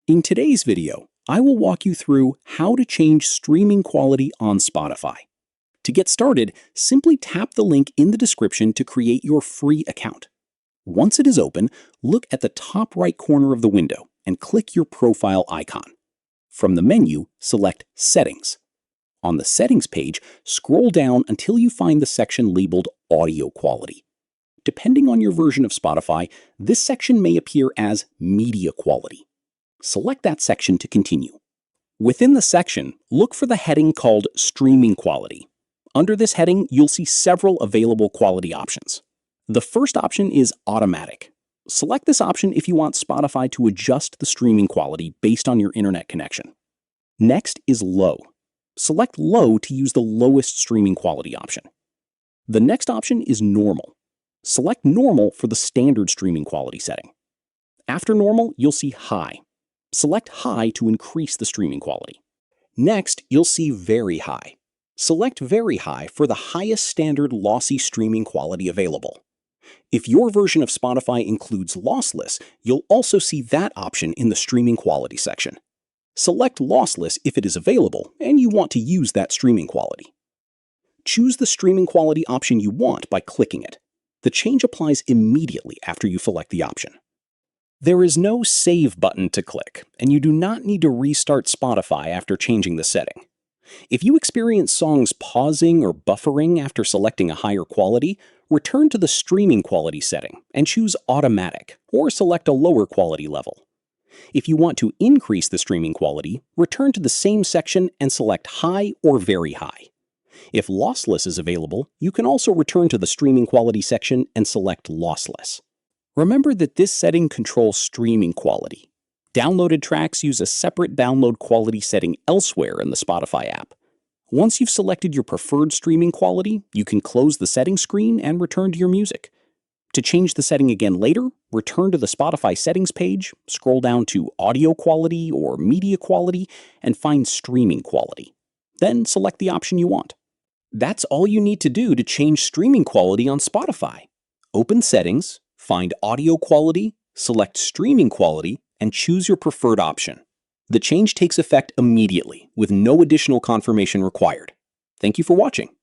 In today's video, I will walk you through how to change streaming quality on Spotify. To get started, simply tap the link in the description to create your free account. Once it is open, look at the top right corner of the window and click your profile icon. From the menu, select Settings. On the Settings page, scroll down until you find the section labeled Audio Quality. Depending on your version of Spotify, this section may appear as Media Quality. Select that section to continue. Within the section, look for the heading called Streaming Quality. Under this heading, you'll see several available quality options. The first option is Automatic. Select this option if you want Spotify to adjust the streaming quality based on your internet connection. Next is Low. Select Low to use the lowest streaming quality option. The next option is Normal. Select Normal for the standard streaming quality setting. After Normal, you'll see High. Select High to increase the streaming quality. Next, you'll see Very High. Select Very High for the highest standard lossy streaming quality available. If your version of Spotify includes Lossless, you'll also see that option in the streaming quality section. Select Lossless if it is available and you want to use that streaming quality. Choose the streaming quality option you want by clicking it. The change applies immediately after you select the option. There is no Save button to click, and you do not need to restart Spotify after changing the setting. If you experience songs pausing or buffering after selecting a higher quality, return to the streaming quality setting and choose Automatic, or select a lower quality level. If you want to increase the streaming quality, return to the same section and select High or Very High. If Lossless is available, you can also return to the streaming quality section and select Lossless. Remember that this setting controls streaming quality. Downloaded tracks use a separate download quality setting elsewhere in the Spotify app. Once you've selected your preferred streaming quality, you can close the settings screen and return to your music. To change the setting again later, return to the Spotify settings page, scroll down to Audio Quality or Media Quality, and find Streaming Quality. Then select the option you want. That's all you need to do to change streaming quality on Spotify. Open Settings, find Audio Quality, select Streaming Quality, and choose your preferred option. The change takes effect immediately, with no additional confirmation required. Thank you for watching.